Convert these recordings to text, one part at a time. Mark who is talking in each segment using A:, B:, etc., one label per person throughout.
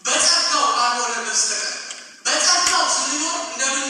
A: በጸጋው ባልሆነ በስተቀር በጸጋው ስንኖር እንደምን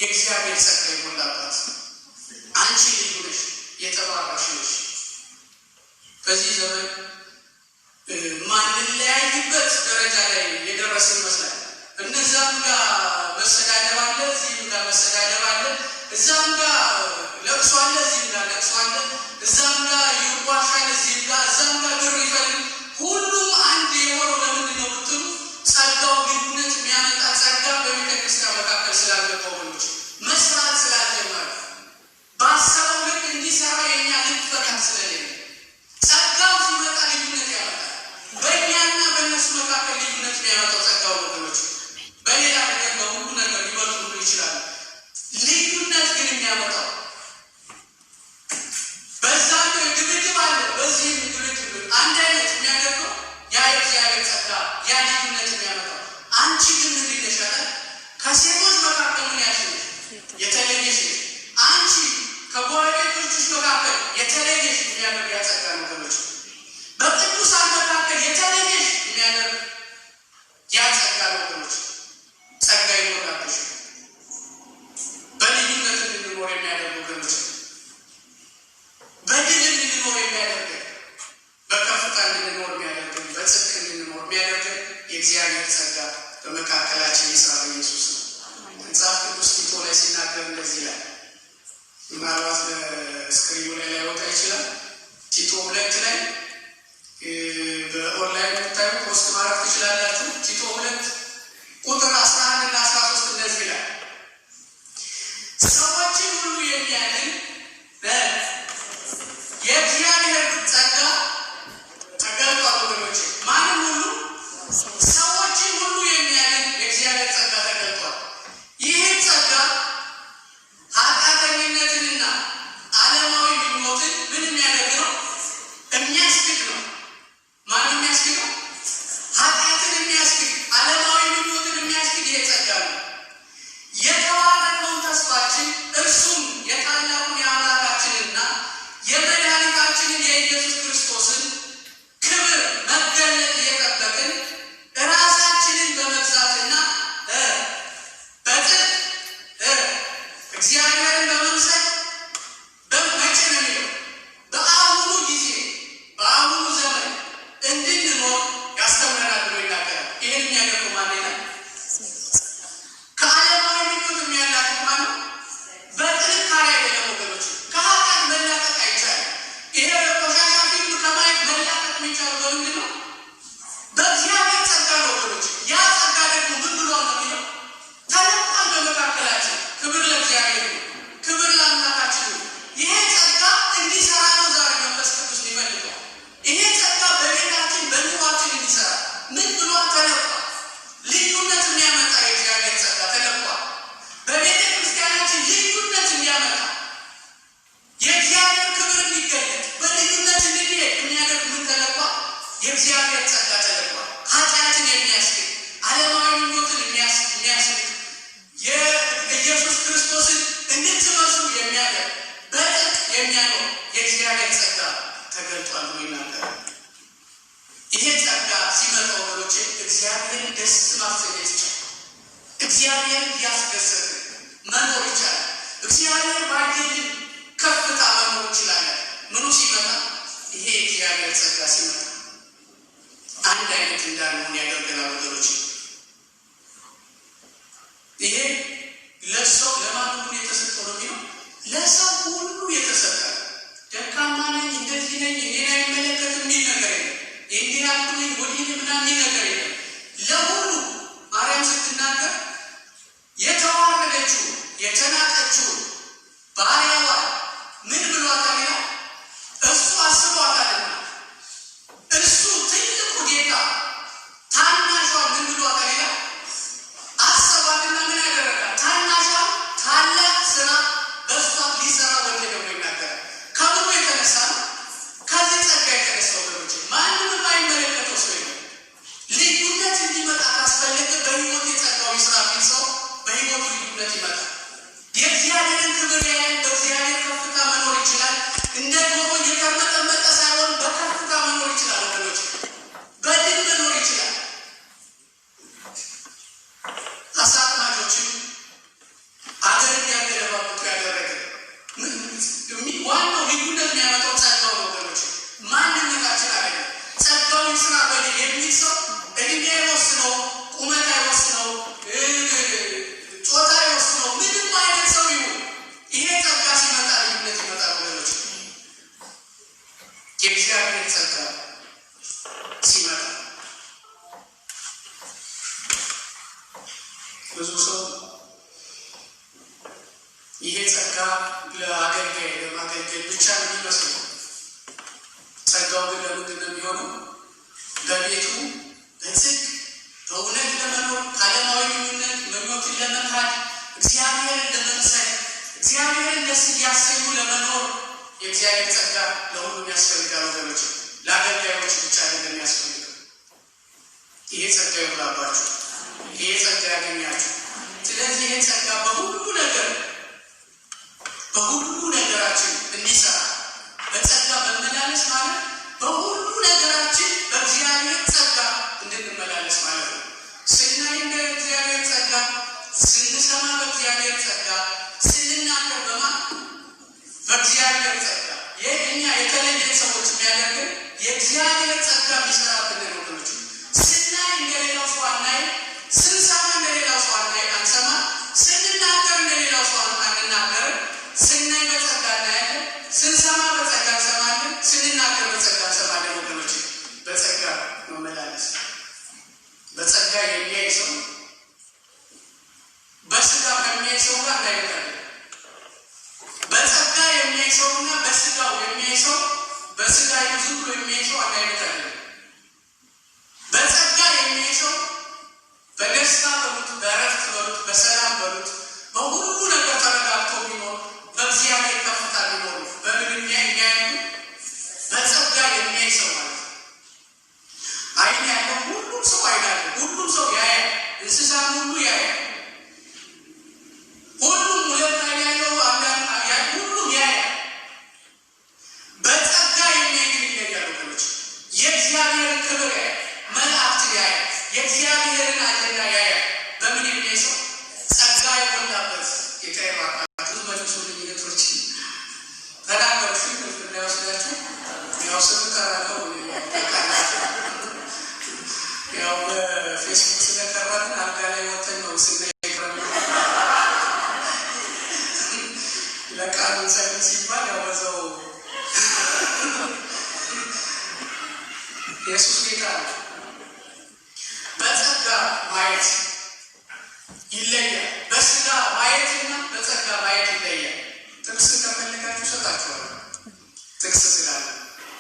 A: የእግዚአብሔር ጸጋ የሞላባት አንቺ ልዩ ነሽ፣ የተባረክሽ ነሽ። በዚህ ዘመን ማንለያይበት ደረጃ ላይ የደረስን ይመስላል። እነዛም ጋር መሰዳደብ አለ፣ እዚህም ጋር መሰዳደብ አለ፣ እዛም ጋር ለቅሶ አለ፣ እዚህም ጋር ለቅሶ አለ፣ እዛም ጋር ይዋሻል፣ እዚህም ጋር እዛም ጋር ብር ይፈልግ። ሁሉም አንድ የሆነው ለምንድን ነው ብትሉ ጸጋው ልዩነት የሚያመጣ ጸጋ በቤተ ክርስቲያን መካከል ስላልገባ ወገኖች መስራት ስላልጀመረ ባሰበው ልክ እንዲሰራ የኛ ልክ ፈቃድ ስለሌለ ጸጋው ሲመጣ ልዩነት ያመጣል። በእኛና በእነሱ መካከል ልዩነት የሚያመጣው ጸጋው ወገኖች በሌላ ነገር በሁሉ ነገር ሊበልጡ ሁሉ ይችላሉ። ልዩነት ግን የሚያመጣው በዛ ድብድብ አለ። በዚህም ድብድብ አንድ አይነት የሚያደርገው ያ የእግዚአብሔር ጸጋ ያ ልዩነት የሚያመጣው። አንቺ ግን ምንድን ነሽ አለ? ከሴቶች መካከል ምን ያልሽ ነሽ? የተለየሽ ነሽ። አንቺ ከጎረቤቶችሽ መካከል የተለየሽ የሚያደርግ ያ ጸጋ ነው ወገኖች። በቅዱሳን መካከል የተለየሽ የሚያደርግ ያ ጸጋ ነው ወገኖች። ጸጋ ይሞላብሽ በልዩነት እንድንኖር የሚያደርግ ወገኖች፣ በድል እንድንኖር የሚያደርግ በከፍታ እንድንኖር የሚያደርግ በጽድቅ እንድንኖር የሚያደርግ የእግዚአብሔር ጸጋ በመካከላችን ይስራ በኢየሱስ ነው። መጽሐፍ ቅዱስ ቲቶ ላይ ሲናገር እንደዚህ ይላል። ምናልባት በስክሪኑ ላይ ላይወጣ ይችላል። ቲቶ 2 ላይ በኦንላይን ብታዩ ፖስት ማድረግ ትችላላችሁ። ቲቶ 2 ቁጥር 11 እና 13 እንደዚህ ይላል። ሰዎችን ሁሉ የሚያድን የእግዚአብሔር ጸጋ ተገልጧል ወገኖች። ማንም ሁሉ ሰዎችን ሁሉ የሚያድን የእግዚአብሔር ጸጋ ተገልጧል። ይህን ጸጋ ኃጢአተኝነትንና ዓለማዊ ምኞትን ምን የሚያደርግ ነው? የሚያስክድ ነው። ማን የሚያስክድ ነው? ኃጢአትን የሚያስክድ ዓለማዊ ምኞትን የሚያስክድ ይሄ ጸጋ ነው። የተባረከውን ተስፋችን እርሱም የታላቁን የአምላካችንና የመድኃኒታችንን የኢየሱስ ክርስቶስን ክብር መገለጥ እየጠበቅን ራሳችንን በመግዛትና በጽድቅ እግዚአብሔርን በመምሰል በመቼ ነው የሚለው? በአሁኑ ጊዜ በአሁኑ ዘመን እንድንኖር ያስተምረናል ብሎ ይናገራል። ይህን የሚያደርገው ማን ይላል? ከዓለማዊ ምኞት የሚያላቅቅ ማን ነው? በጥንካሬ አይደለም ወገኖች። ከኃጢአት መላቀቅ አይቻልም። ይሄ ቆሻሻ ፊልም ከማየት መላቀቅ የሚቻለው በምንድን ነው? በእግዚአብሔር ጸጋ ነው ወገኖች። ያ ጸጋ ደግሞ ምን ብሏል ነው የሚለው? ተለቋል በመካከላችን። ክብር ለእግዚአብሔር ነው። ክብር ለአምላካችን ነው። ይሄ ጸጋ እንዲሰራ ነው ዛሬ መንፈስ ቅዱስ ሊፈልገው። ይሄ ጸጋ በቤታችን በኑሯችን እንዲሰራ ምን ብሏል? ተለቋል። ልዩነት የሚያመጣ የእግዚአብሔር ጸጋ ተለቋል። በቤተ ክርስቲያናችን ልዩነት እንዲያመጣ የእግዚአብሔር ክብር እንዲገለጥ በልዩነት እንድንሄድ የሚያደርግ ምን ተለቋል? የእግዚአብሔር ጸጋ ተለቋል። ኃጢአትን የሚያስክድ ዓለማዊ ምኞትን የሚያስክድ የኢየሱስ ክርስቶስን እንድትመስሉ የሚያደርግ በጽድቅ የሚያኖር የእግዚአብሔር ጸጋ ተገልጧል ብሎ ይናገራል። ይሄ ጸጋ ሲመጣ ወገኖቼ እግዚአብሔርን ደስ ማሰኘት ይቻላል። እግዚአብሔርን እያስደሰትን መኖር ይቻላል። እግዚአብሔር ባየልን ከፍታ መኖር ይችላለን። ምኑ ሲመጣ? ይሄ የእግዚአብሔር ጸጋ ሲመጣ አንድ አይነት እንዳንሆን ያደርገናል ወገኖቼ። ይሄ ለሰው ለማን ሁሉ የተሰጠው ነው የሚለው? ለሰው ሁሉ የተሰጠ። ደካማ ነኝ፣ እንደዚህ ነኝ፣ እኔን አይመለከትም የሚል ነገር የለም። እንዲህ ያልኩኝ ወዲህ ምናምን የሚል ነገር የለም። ለሁሉ ማርያም ስትናገር የተዋረደችው የተናቀችው ባሪያዋ ምን ብሏታል ይላል? እሱ አስቧታልና እሱ ትልቁ ጌታ ታናሿ ምን ብሏታል ይላል? አሰባትና ምን ያደረጋል? ታናሿ ታላቅ ስራ በእሷ ሊሰራ ወደደ ብሎ ይናገራል። ከምኑ የተነሳ ነው? ከዚህ ጸጋ የተነሳ ወገኖች። ማንም የማይመለከተው ሰው የለም። ልዩነት እንዲመጣ ካስፈለገ በሕይወት የጸጋው ይስራ ቢል ሰው በሕይወቱ ልዩነት ይመጣል። የእግዚአብሔርን ክብር ያያል። በእግዚአብሔር ከፍታ መኖር ይችላል። እንደ ዶሮ እየተርመጠመጠ ሳይሆን በከፍታ መኖር ይችላል ወገኖች። በድል መኖር ይችላል። አሳጥማጆችም አገር ጸጋ ለአገልጋይ ለማገልገል ብቻ ነው የሚመስለው። ጸጋው ግን ለምንድን ነው የሚሆነው? በቤቱ በጽድቅ በእውነት ለመኖር ከዓለማዊ ምኞትን ለመካድ እግዚአብሔርን ለመምሰል እግዚአብሔርን ደስ እያሰኙ ለመኖር የእግዚአብሔር ጸጋ ለሁሉም ያስፈልጋል ወገኖች። ለአገልጋዮች ብቻ አይደለም ያስፈልጋል። ይሄ ጸጋ ይሙላባችሁ፣ ይሄ ጸጋ ያገኛችሁ። ስለዚህ ይሄ ጸጋ በሁሉ ነገራችን እንዲሰራ በጸጋ መመላለስ ማለት በሁሉ ነገራችን በእግዚአብሔር ጸጋ እንድንመላለስ ማለት ነው። ስናይ እንደ እግዚአብሔር ጸጋ፣ ስንሰማ በእግዚአብሔር ጸጋ፣ ስንናገር በእግዚአብሔር ጸጋ። ይህ እኛ የተለየ ሰዎች የሚያደርገን የእግዚአብሔር ጸጋ የሚሰራብን ነገሮች። ስናይ እንደሌላው ሰው አናይ፣ ስንሰማ እንደሌላው ሰው አንሰማ፣ ስንናገር እንደሌላው ሰው አንናገር። ስናይ በጸጋ እናያለን፣ ስንሰማ በጸጋ እንሰማለን፣ ስንናገር በጸጋ እንሰማለን። ወገኖች በጸጋ መመላለስ። በጸጋ የሚያይ ሰው በስጋ ከሚያይ ሰው ጋር እንዳይመጣለን። በጸጋ የሚያይ ሰውና በስጋው የሚያይ ሰው በስጋ ዝም ብሎ የሚያይ ሰው እንዳይመጣለን። በጸጋ የሚያይ ሰው በደስታ በሉት፣ በእረፍት በሉት፣ በሰላም በሉት፣ በሁሉ ነገር ተረጋግቶ ቢኖር በእግዚአብሔር ከፍታ ቢኖሩ በምን የሚያዩ በጸጋ የሚያይ ሰው ማለት ነው። አይን ያለው ሁሉም ሰው አይን አለ። ሁሉም ሰው ያያል። እንስሳም ሁሉ ያያል። ሁሉም ሁለት አይን ያለው አንዳንድ ያያል። ሁሉም ያያል። በጸጋ የሚያይ ግን ይለያል ወገኖች። የእግዚአብሔርን ክብር ያያል። መላእክትን ያያል። የእግዚአብሔርን አጀንዳ ያያል። በምን የሚያይ ሰው? ጸጋ የሞላበት ጌታ ይባርካችሁ። መልሱ ልዩነቶች ተናገሩ። ፍቅር እንዳይወስዳችሁ ያው ስም ቀራለው ያው በፌስቡክ ስለቀረብን አልጋ ላይ ወተን ነው ስንይቀርብ ለቃሉ ሰሚ ሲባል ያው በዛው ኢየሱስ ጌታ ነው። በጸጋ ማየት ይለያል። በስጋ ማየትና በጸጋ ማየት ይለያል። ጥቅስ ከፈለጋችሁ ሰጣችኋለሁ። ጥቅስ ስላለ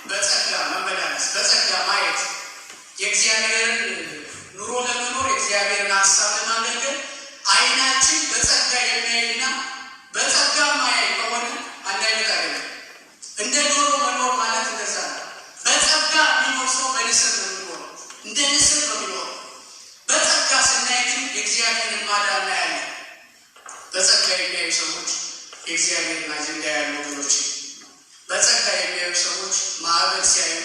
A: በጸጋ መመላለስ፣ በጸጋ ማየት የእግዚአብሔርን ኑሮ ለመኖር የእግዚአብሔርን ሀሳብ ለማገልገል አይናችን በጸጋ የሚያይና በጸጋ ማያይ ከሆነ አንድ አይነት አይደለም። እንደ ዶሮ መኖር ማለት እንደዛ ነው። በጸጋ የሚኖር ሰው በንስር ነው የሚኖረው፣ እንደ ንስር ነው የሚኖረው። በጸጋ ስናይ ግን የእግዚአብሔርን ማዳን እናያለን። በጸጋ የሚያዩ ሰዎች የእግዚአብሔርን አጀንዳ ያሉ ወገኖች። በጸጋ የሚያዩ ሰዎች ማዕበል ሲያዩ፣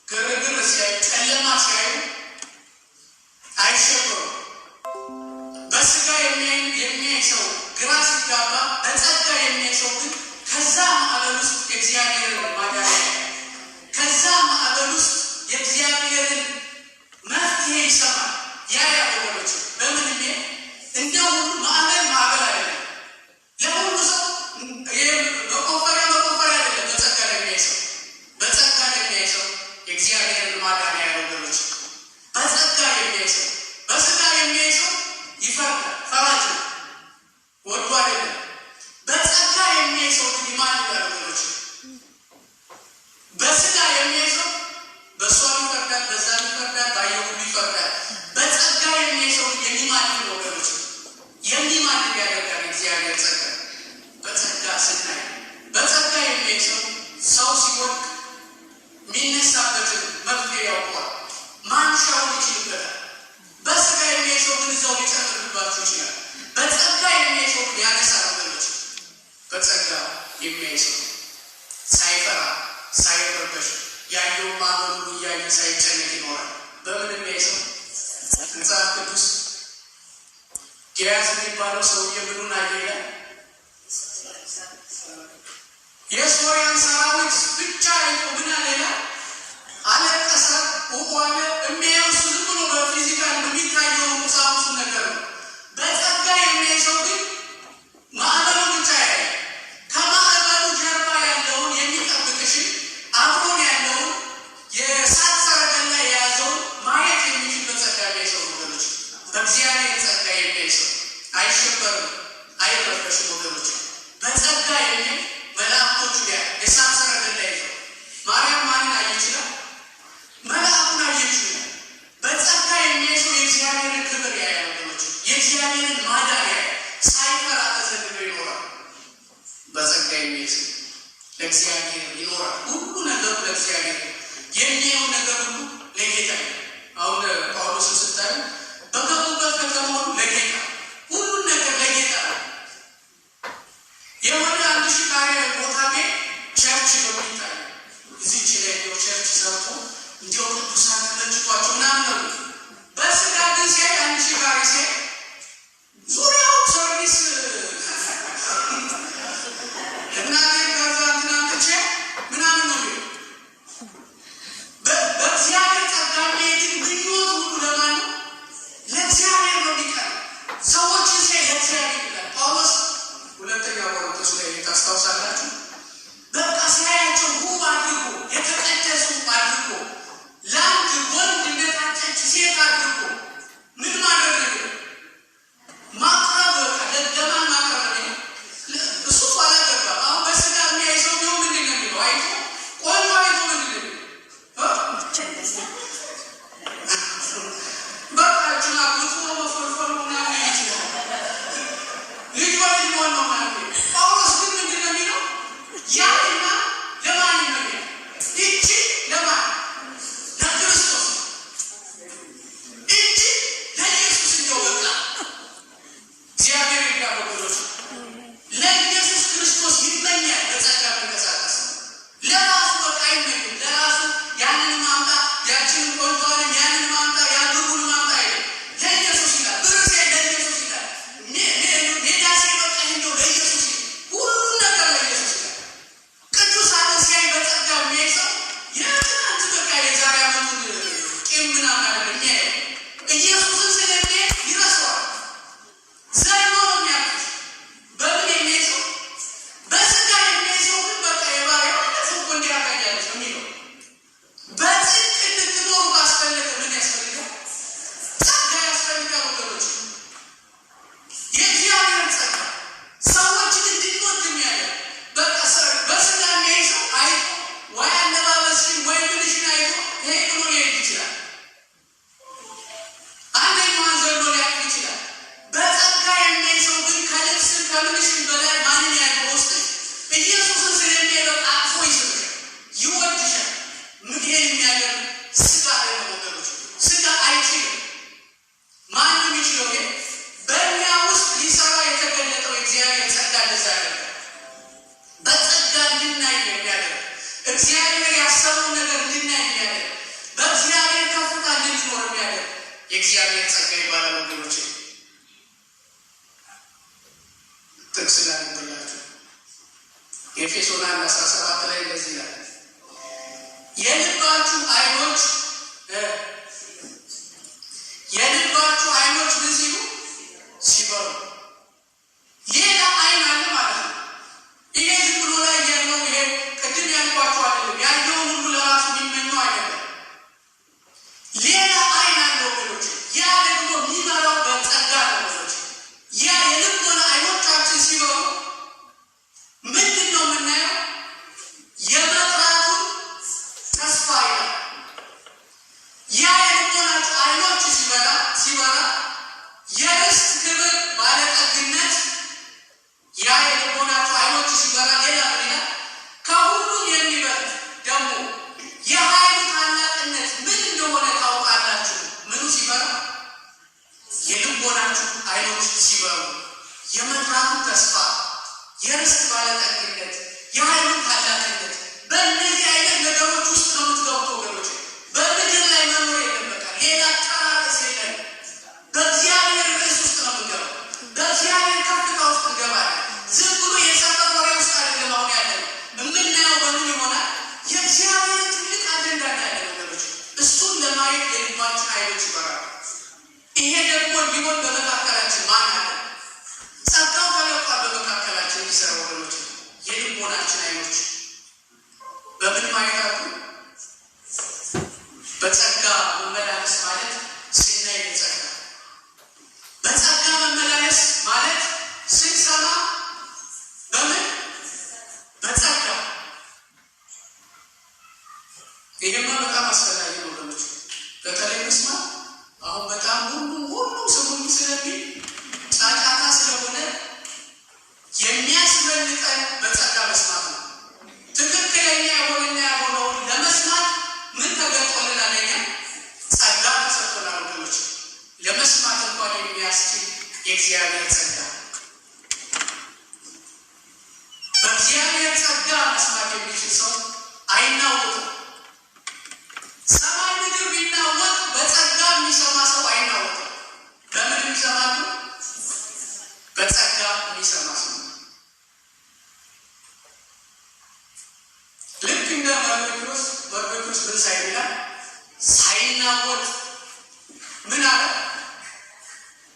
A: ግርግር ሲያዩ፣ ጨለማ ሲያዩ አይሸበሩም። በስጋ የሚያይ ሰው ግራ ሲጋባ፣ በጸጋ የሚያይ ሰው ግን ከዛ ማዕበል ውስጥ የእግዚአብሔርን ማዳን ያያል። ከዛ ማዕበል ውስጥ የእግዚአብሔርን መፍትሄ ይሰማል። ያያ ወገኖች በምን እንደ ሁሉ ማዕበል አይደለም። ለሁሉ ሰው መቆፈሪያ አይደለም። በጸጋ ለሚያይ ሰው በጸጋ ለሚያይ ሰው የእግዚአብሔርን ማዳን ያያል ወገኖች። በጸጋ የሚያይ ሰው በስጋ የሚያይ ሰው ይፈርዳል። ፈራጅ ነው፣ ወዶ አይደለም። በጸጋ የሚያይ ሰው ግን ይማልዳል ወገኖች። በስጋ የሚያይ ሰው በሷም ይፈርዳል፣ በዛም ይፈርዳል፣ ባየው ሁሉ ይፈርዳል። በጸጋ የሚያይ ሰው የሚማልድ ነው ወገኖች። የሚማልድ ያደርጋል እግዚአብሔር ጸጋ። በጸጋ ስናይ በጸጋ የሚያይ ሰው ሲወድቅ የሚነሳበትን መፍትሄ ያውቋል። ማንሻውን ይችልበታል። በስጋ የሚያይ ሰው ግን እዛው ሊጨምርባችሁ ይችላል። በጸጋ የሚያይ ሰው ግን ያነሳል ወገኖች። በጸጋ የሚያይ ሰው ሳይፈራ ሳይረበሽ ያየውን ማመኑ እያየ ሳይጨነቅ ይኖራል። በምን የሚያይ ሰው? መጽሐፍ ቅዱስ ጌያዝ የሚባለው ሰውዬ ምኑን አየለ? የሶርያን ሰራዊት ብቻ አይቶ ምን አለ? አለቀሰ፣ ውቋለ። የሚያየው እሱ ዝም ብሎ በፊዚካል የሚታየው ቁሳቁሱ ነገር ነው። በጸጋ የሚያይ ሰው ግን ማዕበሉ ብቻ ያያል። ከማዕበሉ ጀርባ ያለውን የሚጠብቅሽን አብሮን ያለውን የእሳት ሰረገላ የያዘውን ማየት የሚችል በጸጋ የሚያይ ሰው ወገኖች። በእግዚአብሔር ጸጋ የሚያይ ሰው አይሸበርም፣ አይረበሽም ወገኖች። በጸጋ የሚል መላእክቶቹ ያ የእሳት ሰረገላ ይዘው ማርያም ማንን አየች? መልአኩን አየች። በጸጋ የሚያይ ሰው የእግዚአብሔርን ክብር ያያል ወገኖች፣ የእግዚአብሔርን ማዳን ያያል። ሳይፈራ ተዘግቶ ይኖራል። በጸጋ የሚያይ ሰው ለእግዚአብሔር ይኖራል። ሁሉ ነገሩ ለእግዚአብሔር፣ የሚያየው ነገር ሁሉ ለጌታ ነው። አሁን ጳውሎስ ስታይ በገቡበት ከተማ ሁሉ ለጌታ፣ ሁሉን ነገር ለጌታ ነው። የሆነ 1000 ካሬ ቦታ ቤት ቸርች ነው የሚታየው። እዚህች ላይ ቸርች ሰርቶ እንዲያው ቅዱሳን ተለጭቷቸው ምናምን ነው። በስጋ ግን ሲያይ 1000 ካሬ ሲያይ ዙሪያው ሰርቪስ እናቴ ከዛ ትናንትቼ ምናምን ነው የሚለው። በእግዚአብሔር ጸጋ የሚሄድን ምኞት ሁሉ ለማን ነው? ለእግዚአብሔር ነው የሚቀር። ሰዎችን ሲያይ ለእግዚአብሔር ይላል ጳውሎስ ሁለተኛ ቆሮንቶስ ላይ ታስታውሳላችሁ። በቃ ሲያያቸው ውብ አድርጎ የተቀደሱ አድርጎ ለአንድ ወንድ እንደታጨች ሴት አድርጎ ምን ማድረግ ነው? ማቅረብ። ለማን ማቅረብ ነው? እሱ አላገባም። አሁን በስጋ የሚያይ ሰው ቢሆን ምንድን ነው የሚለው? አይቶ ቆንጆ አይቶ ምንድን ነው የሚለው? በቃ ችላ ክትፎ መፈልፈሉ ምናምን ይችላል። ልጇ ሊሆን ነው ማለት ነው። ጳውሎስ ግን ምንድን ነው የሚለው? ያንና ለማን ነው የሚለው? ይቺ ለማን? ለክርስቶስ። ይቺ ለኢየሱስ እንደው በቃ እግዚአብሔር ይባረክ። ለኢየሱስ ክርስቶስ ይመኛል። በጸጋ መንቀሳቀስ ለራሱ በቃ አይመኝም። ለራሱ ያንን ማምጣ ያችንን ቆንጆንም ያንን ማምጣ ያድሩን ማምጣ አይደለም። ለኢየሱስ ይላል። ብርሴ ለኢየሱስ ይላል። ሜዳሴ በቃ እንደው ለኢየሱስ ይላል። ሁሉን ነገር ለኢየሱስ ይላል። ቅዱሳንን ሲያይ በጸጋ የሚያይ ሰው የትናንት በቃ የዛሬ ዓመቱን ቂም ምናምን አይደለም የሚያየው። ኢየሱስን ስለሚያይ ይረሳዋል። ዘኖ ነው የሚያልፍ። በምን የሚያይ ሰው? በስጋ የሚያይ ሰው ግን በቃ የባሪያው ሰው እኮ እንዲህ ያደርጋለች ነው የሚለው። በጽድቅ እንድትኖሩ ባስፈለገ ምን ያስፈልጋል? ጸጋ ያስፈልጋል ወገኖች። የእግዚአብሔር ጸጋ ሰዎችን እንድንወድ የሚያደርግ በቃ በስጋ የሚያይ ሰው አይቶ ወይ አለባበስሽን ወይ ምንሽን አይቶ ይሄ ብሎ ሊሄድ ይችላል። አንደኛዋን ዘሎ ሊያልፍ ይችላል። በጸጋ የሚያይ ሰው ግን ከልብስን ከምንሽን በላይ ማንን ያህል በውስጥሽ ኢየሱስን ስለሚያይ በቃ አቅፎ ይስብሻል፣ ይወድሻል። ይሄን የሚያደርግ ስጋ ደግሞ ወገኖች፣ ስጋ አይችልም። ማንም የሚችለው ግን በእኛ ውስጥ ሊሰራ የተገለጠው የእግዚአብሔር ጸጋ እንደዛ ያደርጋል። በጸጋ እንድናይ የሚያደርግ እግዚአብሔር ያሰበው ነገር እንድናይ የሚያደርግ በእግዚአብሔር ከፍታ እንድንኖር የሚያደርግ የእግዚአብሔር ጸጋ ይባላል ወገኖች። ጥቅስ ላንብላችሁ። ኤፌሶን 1:17 ላይ እንደዚህ ይላል፣ የልባችሁ አይኖች ምን ሲሉ ሲበሩ። ሌላ አይን አለ ማለት ነው። ይሄ ዝም ብሎ ላይ ያለው ይሄ ቅድም ያልኳችሁ አይደለም። ያለውን ሁሉ ለራሱ የሚመኘው አይደለም። ሌላ አይን አለ ወገኖች። ያ ደግሞ የሚመራው በጸጋ ነው ወገኖች። ያ የልቦና አይኖቻችን ሲበሩ ምንድን ነው የምናየው? የመጥራቱን ተስፋ ይላል። ያ የልቦናችሁ አይኖች ሲበራ የርስት ክብር ባለጠግነት፣ ያ የልቦናችሁ አይኖች ሲበራ ሌላ ምን ይላል? ከሁሉም የሚበልጥ ደግሞ የኃይሉ ታላቅነት ምን እንደሆነ ታውቃላችሁ። ምኑ ሲበራ? የልቦናችሁ አይኖች ሲበሩ የመጥራቱ ተስፋ፣ የርስት ባለጠግነት፣ የኃይሉ ታላቅነት። በእነዚህ አይነት ነገሮች ውስጥ ነው የምትገቡት ወገኖች። በምድር ላይ መኖር የለም። በቃ ሌላ ተራረስ የለም። በእግዚአብሔር ርዕስ ውስጥ ነው የምንገባው። በእግዚአብሔር ከፍታ ውስጥ እንገባለን። ዝም ብሎ የሰፈር ወሬ ውስጥ አይደለም አሁን ያለን። የምናየው በምን ይሆናል? የእግዚአብሔር ትልቅ አጀንዳ ያለ ነገሮች። እሱን ለማየት የልባችን አይኖች ይበራሉ። ይሄ ደግሞ ሊሆን በመካከላችን ማን አለ? ጸጋው ተለቋል በመካከላችን የሚሰራ ወገኖች። የልቦናችን አይኖች በምን ማየት አሉ? በጸጋ መመላለስ ማለት ስናይ በጸጋ በጸጋ መመላለስ ማለት ስንሰማ በምን የሚሰማ ሰው ልክ እንደ መርዶክዮስ ምን ሳይል ይላል ሳይናወጥ ምን አለ?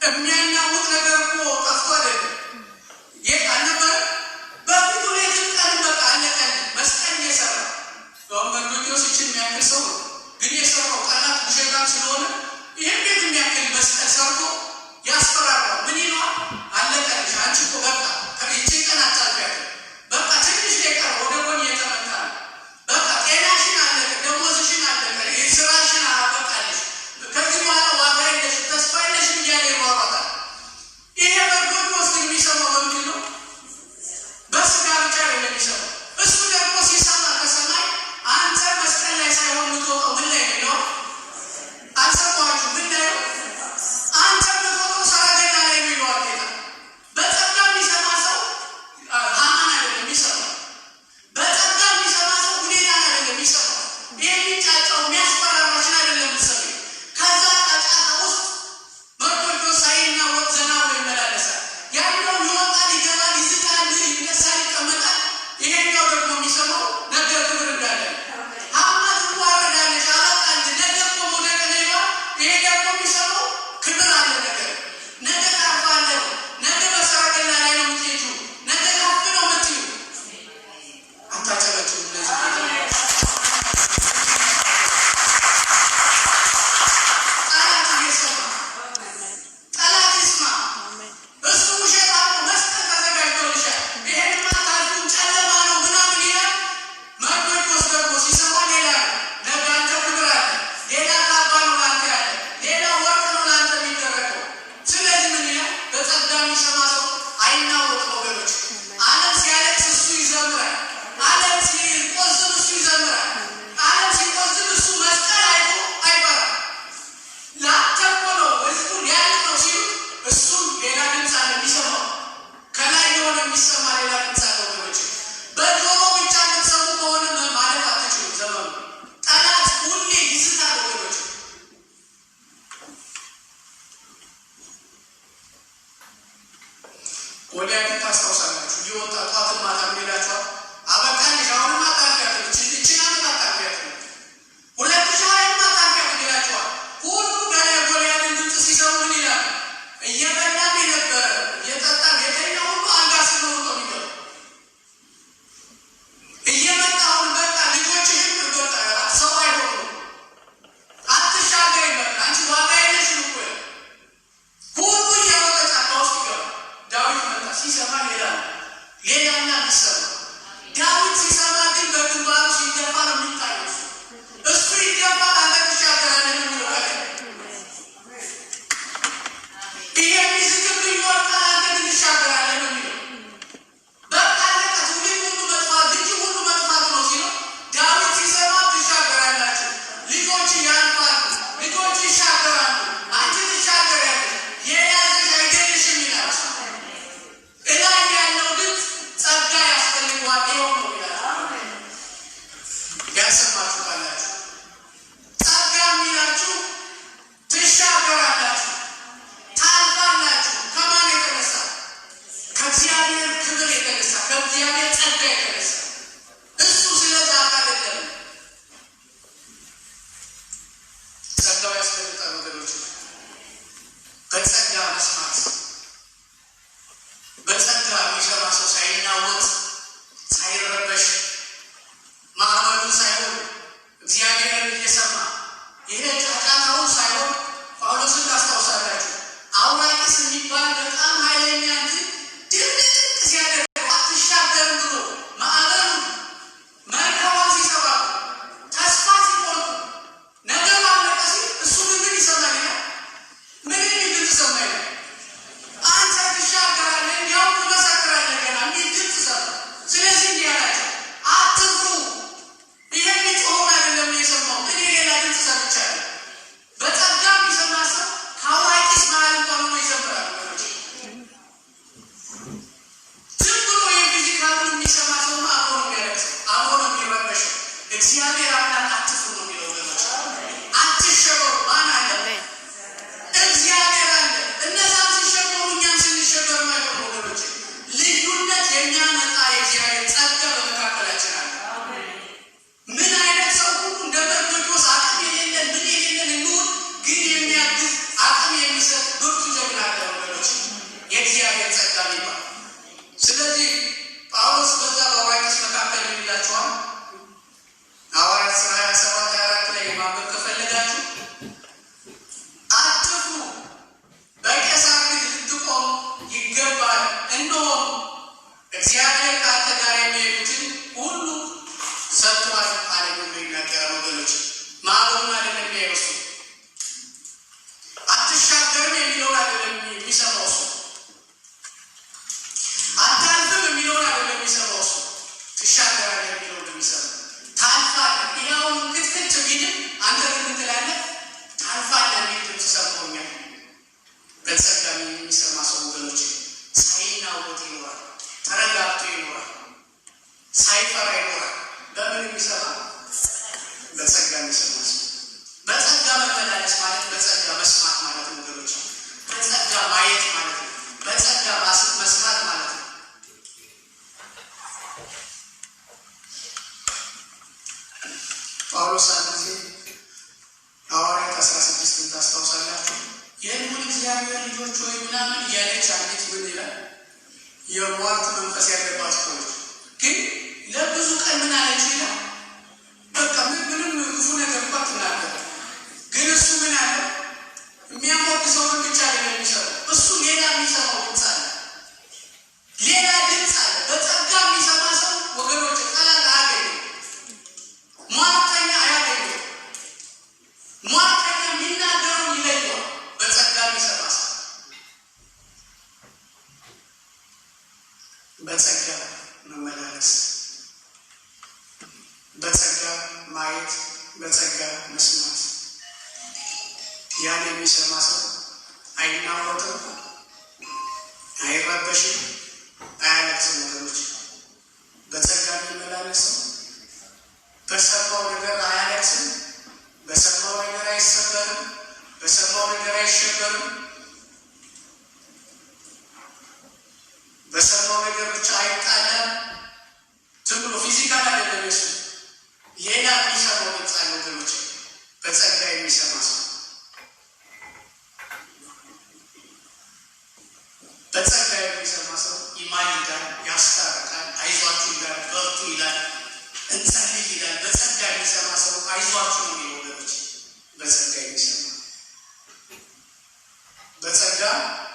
A: የሚያናውጥ ነገር እኮ ጠፍቶ አይደለም። የት አልነበረ? በፊቱ ላይ ትንቀን በቃ አለቀን መስቀል እየሰራ መርዶክዮስ ይችን የሚያክል ሰው ግን የሰራው ቀላት ውሸታም ስለሆነ ይህም ቤት የሚያክል መስቀል ሰርቶ ያስፈራራል። ምን ይለዋል? አለቀልሽ አንቺ እኮ በቃ ይችን ቀን አታልፊያት በቃ ትንሽ የቀረ ወደ ጎን እየተመታ ነው። በቃ ጤናሽን አለቀ፣ ደሞዝሽን አለቀ፣ ስራሽን አበቃለሽ፣ ከዚህ በኋላ ዋጋ የለሽም፣ ተስፋ የለሽም እያለ ይሯሯጣል። ይሄ መርዶክዮስ የሚሰማው በምንድን ነው? በስጋ ብቻ ነው የሚሰማው። እሱ ደግሞ ሲሰማ ከሰማይ አንተ መስቀል ላይ ሳይሆን የምትወጣው ምን ላይ ነው? አልሰማችሁ? ምን ላይ ነው? አንተ የምትወጣው ሰረገላ ላይ ነው ይለዋል ጌታ። በጸጋ የሚሰማ ሰው ሀማን አይደለም የሚሰማው። በጸጋ የሚሰማ ሰው ሁኔታን አይደለም የሚሰማው። ይህ የሚጫጫው የሚያስፈራራሽን አይደለም የምትሰሚው። ከዛ ጫጫታ ውስጥ መርዶክዮስ ሳይናወጥ ዘና ብሎ ይመላለሳል። ያኛው ይወጣል፣ ይገባል፣ ይዝቃል፣ ይነሳል፣ ይቀመጣል። ይሄኛው ደግሞ የሚሰማው ነገ ክብር እንዳለ ሀማ ትዋረዳለች፣ አበቃለች፣ ነገ እኮ መውደቅ ነው ይለዋል። ይሄ ደግሞ የሚሰማው ክብር አለ፣ ነገ ታርፋለህ፣ ነገ በሰረገላ ላይ ነው የምትሄጂው፣ ነገ ከፍ ነው የምትይው። አታጨበጭቡ ለዚህ ጠላት እየሰማ ጠላት ይስማ። እሱ ውሸታም ነው፣ መስቀል ተዘጋጅቶልሻል፣ ይሄንማ ታልፉን ጨለማ ነው ምናምን ይላል። መርዶክዮስ ደግሞ ሲሰማ ሌላ ነው። ነገ አንተ ክብር አለ፣ ሌላ ካባ ነው ለአንተ ያለ፣ ሌላ ወርቅ ነው ለአንተ የሚደረገው። ስለዚህ ምን ይላል? በጸጋ የሚሰማ ሰው አይናወጥም ወገኖች። ዓለም ሲያለቅስ እሱ ይዘምራል። ዓለም ሲቆዝም እሱ ይዘምራል። ዓለም ሲቆዝም እሱ መስቀል አይቶ አይፈራም። ለአንተ እኮ ነው ህዝቡ ሊያልቅ ነው ሲሉት እሱም ሌላ ድምፅ አለ የሚሰማው። ከላይ የሆነ የሚሰማ ሌላ ድምፅ አለ ወገኖች። በጆሮ ብቻ የምትሰሙ ከሆነ ማለት አትችሉም። ዘመኑ ጠላት ሁሌ ይስታል ወገኖች። ወዲያ ታስታውሳላችሁ እየወጣ ጧትን ማታ ምን ይላችኋል? አበቃልሽ አሁንም አታልፊያትም፣ ይችን ዓመት አታልፊያትም፣ 2020 አታልፊያትም ይላችኋል። ሁሉ ገና የጎልያድን ድምፅ ሲሰሙ ምን ይላሉ? እየበላም የነበረ እየጠጣም የተኛ ሁሉ አልጋ ስር ነው ወጥቶ የሚገቡ እየመጣ አሁን በቃ ልጆችህም በቃ ሰው አይሆኑም፣ አትሻገሪ በቃ አንቺ ዋጋ የለሽም እኮ ሁሉ እየሮጠ ጫካ ውስጥ ይገባ። ዳዊት መጣ ሲሰማ ሌላ ነው፣ ሌላና የሚሰማ ዳዊት ሲሰማ ግን በግንባሩ ሲደፋ ነው የሚታየው። እሱ ይደፋል፣ አንተ ትሻገራለህ ነው የሚለው ከላይ። ይሄ የሚዝግብኝ ይወድቃል፣ አንተ ግን ትሻገራለህ ነው የሚለው። በቃ አለቀ። ትውልድ ሁሉ መጥፋት፣ ልጅ ሁሉ መጥፋት ነው ሲለው ዳዊት ሲሰማ ትሻገራላችሁ፣ ልጆች ያልፋሉ፣ ልጆች ይሻገራሉ፣ አንቺ ትሻገሪያለሽ፣ የያዘሽ አይገልሽም ይላል። እላይ ያለው ድምፅ ጸጋ ያስፈልገዋል ይኸው ነው ይላል። ያሰማችሁ ካላችሁ ጸጋ የሚላችሁ ትሻገራላችሁ፣ ታልፋላችሁ። ከማን የተነሳ? ከእግዚአብሔር ክብር የተነሳ፣ ከእግዚአብሔር ጸጋ የተነሳ። እሱ ስለዛት አይደለም። ጸጋው ያስፈልጋል ወገኖች። በጸጋ መስማት፣ በጸጋ የሚሰማ ሰው ሳይናወጥ ሳይረበሽ ማዕበሉን ሳይሆን እግዚአብሔርን እየሰማ ይሄ ጫጫታውን ሳይሆን ጳውሎስን ታስታውሳላችሁ። አውራቂስ የሚባል በጣም ኃይለኛ እንትን ድርቅ ሲያደርግ አትሻገርም ብሎ ማዕበሉን መርከቧን ሲሰባ ተስፋ ሲቆርጡ ነገር አለቀ ሲል እሱ ምን ይሰማል ይላል? ምን የሚል ትሰማ ይላል? አንተ ትሻገራለህ፣ እንዲያውም ይገባል። እነሆ እግዚአብሔር ከአንተ ጋር የሚሄዱትን ሁሉ ሰጥቷል አለ ብሎ ይናገራል። ወገኖች ማዕበሉን አይደለም የሚያየው እሱ፣ አትሻገርም የሚለውን አይደለም የሚሰማው እሱ፣ አታልፍም የሚለውን አይደለም የሚሰማው እሱ፣ ትሻገራለህ የሚለውን የሚሰማው። ታልፋለህ ይኸውን ክትክት ቢልም አንተ ግን ምን ትላለህ? ታልፋለህ የሚል ድምፅ ሰምቶኛል። በጸጋ የሚሰማ ሰው ወገኖች ሳይናወጥ ይኖራል፣ ተረጋግቶ ይኖራል፣ ሳይፈራ ይኖራል። በምን የሚሰማ? በጸጋ የሚሰማ ሰው። በጸጋ መመላለስ ማለት በጸጋ መስማት ማለት ነው ወገኖች። በጸጋ ማየት ማለት ነው። በጸጋ መስማት ማለት ነው። ጳውሎስ አንድ ጊዜ ሐዋርያት 16 ታስታውሳላችሁ? የልዑል እግዚአብሔር ልጆች ሆይ ምናምን እያለች አንዲት ምን ይላል? የሟርት መንፈስ ያለባት ሆነች። ግን ለብዙ ቀን ምን አለች ይላል? በቃ ምንም ክፉ ነገር እንኳን ትናገር። ግን እሱ ምን አለ? የሚያሞቅ ሰውን ብቻ አይደለም የሚሰማው፣ እሱ ሌላ የሚሰማው ድምፅ አለ፣ ሌላ ድምፅ አለ። በጸጋ የሚሰማ ሰው ወገኖች ጠላት አያገኝም፣ ሟርተኛ አያገኝም። ሟርተኛ የሚናገረውን ይለየዋል። በጸጋ የሚሰማ ሰው በጸጋ መመላለስ፣ በጸጋ ማየት፣ በጸጋ መስማት። ያን የሚሰማ ሰው አይናወጥም፣ አይረበሽም፣ አያለቅስም። ወገኖች በጸጋ የሚመላለስ ሰው በሰማው ነገር አያለቅስም፣ በሰማው ነገር አይሰበርም፣ በሰማው ነገር አይሸበርም። በሰማው ነገር ብቻ አይጣለም። ዝም ብሎ ፊዚካል አይደለም እሱ፣ ሌላ የሚሰማው ድምፅ አለ ወገኖች። በጸጋ የሚሰማ ሰው በጸጋ የሚሰማ ሰው ይማልዳል፣ ያስታርቃል፣ አይዟችሁ ይላል፣ በርቱ ይላል፣ እንጸልይ ይላል። በጸጋ የሚሰማ ሰው አይዟችሁ ነው የሚለው ወገኖች። በጸጋ የሚሰማ በጸጋ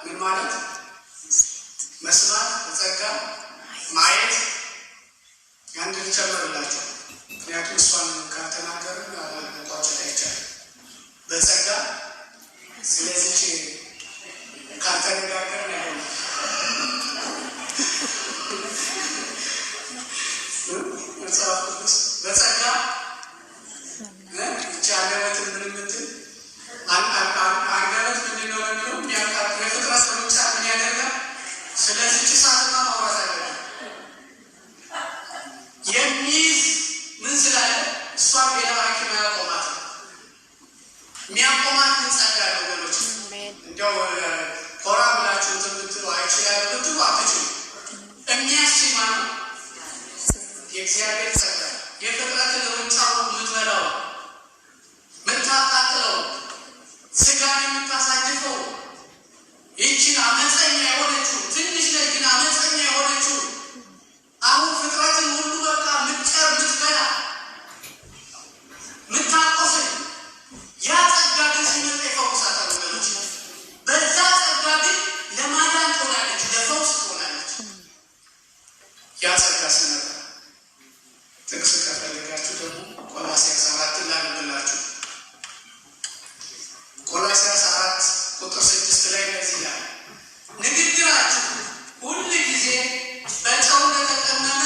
A: ምን ማለት መስማት፣ በጸጋ ማየት። አንድ ልጨምርላችሁ፣ ምክንያቱም እሷን ካልተናገርን መቋጨት አይቻልም። በጸጋ ስለዚች ካልተነጋገርን አይሆንም። መጽሐፍ ቅዱስ በጸጋ ይቺ አንደበትን ምን የምትል አንደበት ምንድን ነው የሚለው የፍጥረት ሩጫ ምን ያደርጋል? ስለዚች እሳትና ማውራት አይደለም የሚይዝ ምን ስላለ እሷን ሌላ ሐኪም አያቆማት። የሚያቆማት ግን ጸጋ ነው ወገኖች። እንዲያው ኮራ ብላችሁ እንትን ብትሉ አይችላል ብትሉ አትችሉ። የሚያስችል ማለት የእግዚአብሔር ጸጋ የፍጥረትን ሩጫውን የምትበላው የምታቃጥለው ስጋን የምታሳድፈው ይህችን አመፀኛ የሆነችው ትንሽ ላይ ግን አመፀኛ የሆነችው አሁን ፍጥረትን ሁሉ በቃ ምትበላ ምታቆስል ያ ጸጋ ግን ሲመጣ ይፈውሳታል ወገኖች። በዛ ጸጋ ግን ለማዳን ትሆናለች፣ ለፈውስ ትሆናለች። ያ ጸጋ ሲመጣ ጥቅስ ከፈለጋችሁ ደግሞ ቆላስይስ 4 ላንብላችሁ። ቆላስይስ 4 ቁጥር 6 ላይ እንደዚህ ይላል፣ ንግግራችሁ ሁል ጊዜ በጨው እንደተቀመመ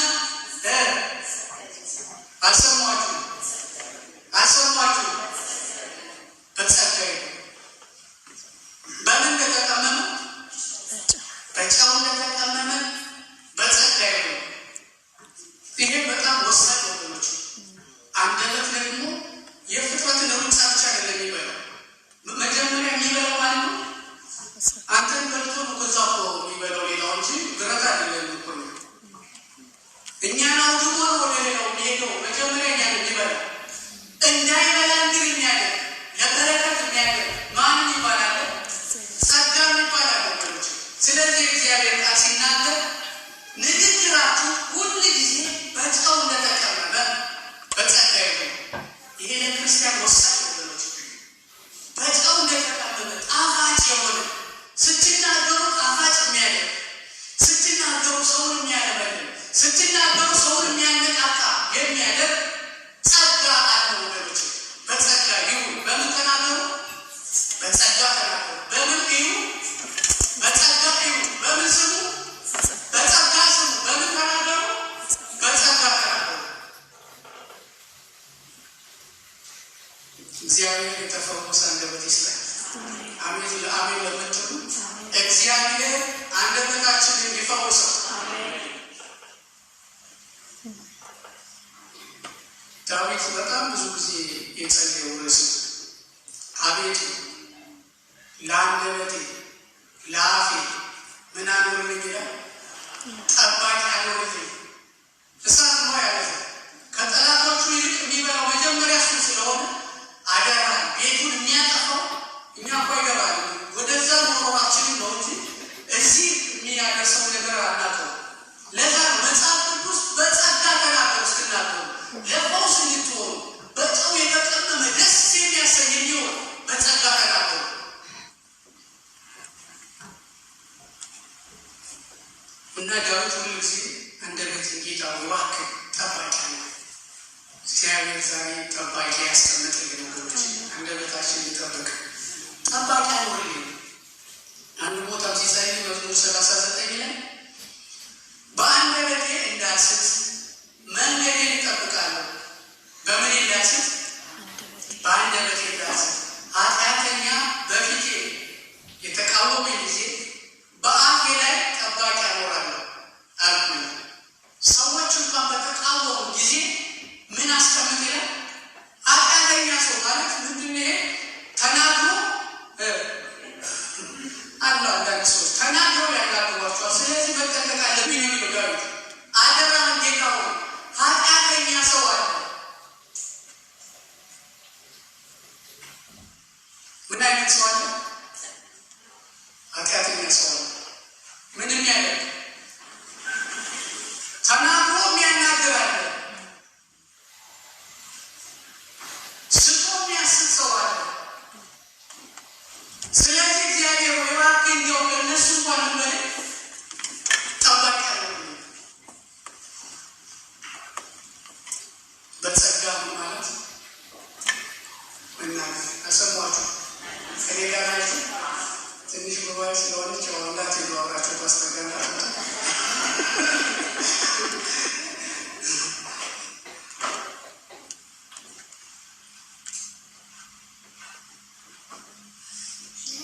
A: አልሰሟችሁም በጸጋ በምን እንደተቀመመ በጨው እንደተቀመመ በጸጋ ነው። ይሄ በጣም ወሳኝ ወገኖች። አንደበት ደግሞ የፍጥረትን ሩጫ ብቻ አይደለም የሚበላው። መጀመሪያ የሚበላው ማለት ነው አንተን በልቶ ነው ከዛ እኮ የሚበላው ሌላው እንጂ ብረት አይደለም እኮ ነው። እኛን አውጥቶ ነው ወደ ሌላው የሚሄደው። መጀመሪያ እኛን የሚበላው እንዳይበላን ግን የሚያደርግ ለበረከት የሚያደርግ ማንም ይባላል? ጸጋ ይባላል ወገኖች። ስለዚህ እግዚአብሔር ቃል ሲናገር ንግግራችሁ ሁል ጊዜ በጨው እንደተቀመመ በጸጋ ነው። ይሄ ለክርስቲያን ወሳኝ ነው። እግዚአብሔር የተፈወሰ አንደበት ይስጠን። አሜን ለአሜን ለምትሉ እግዚአብሔር አንደበታችንን ይፈውሰው። ዳዊት በጣም ብዙ ጊዜ የጸለየው ርዕስ አቤቱ ለአንደበቴ ለአፌ ምን አኑርልኝ ይላል? ጠባቂ አኑርልኝ። እሳት ነው ያለ ከጠላቶቹ ይልቅ የሚበላው መጀመሪያ እሱ ስለሆነ አደራ ቤቱን የሚያጠፋው እኛ እኮ ይገባል ወደዛ መኖራችንን ነው እንጂ እዚህ የሚያደርሰው ነገር አናውቀው። ለዛ መጽሐፍ ቅዱስ በጸጋ ተናገሩ እስክናገሩ ለፈውስ እንድትሆኑ በጨው የተቀመመ ደስ የሚያሰኝ እንዲሆን በጸጋ ተናገሩ። እና ዳዊት ሁሉ ጊዜ አንደበትን ጌታ እባክህ ጠባቂ ነው። እግዚአብሔር ዛሬ ጠባቂ ያስቀምጥልን ወገኖች፣ አንደበታችን ሊጠብቅ ጠባቂ አይኖርልን። አንድ ቦታ ሲጸልይ መዝሙር 39 ላይ በአንደበቴ እንዳልስት መንገዴን እጠብቃለሁ። በምን እንዳልስት? በአንደበቴ እንዳልስት። ኃጢአተኛ በፊቴ የተቃወመኝ ጊዜ በአፌ ላይ ጠባቂ አኖራለሁ አልኩ። ሰዎች እንኳን በተቃወሙ ጊዜ ምን አስቀምጥ ይላል? ኃጢአተኛ ሰው ማለት ምንድን ነው? ተናግሮ አሉ አንዳንድ ሰዎች ተናግረው ያናግሯቸዋል። ስለዚህ መጠንቀቅ አለብኝ የሚለው ዳዊት አደራህን ጌታ ሆይ ኃጢአተኛ ሰው አለ። ምን አይነት ሰው አለ? ኃጢአተኛ ሰው አለ። ምንም ያደርግ ተናግሮ የሚያናግር አለ። ስቶ የሚያስብ ሰው አለ። ስለዚህ እግዚአብሔር ወይ እባክህ እንደው ለእነሱ እንኳን በል ጠባቂ አለው። በጸጋ ማለት መናገር አሰማችሁ። ከኔ ጋር ናችሁ? ትንሽ ጉባኤ ስለሆነች ዋላት የዋራቸው ታስተጋና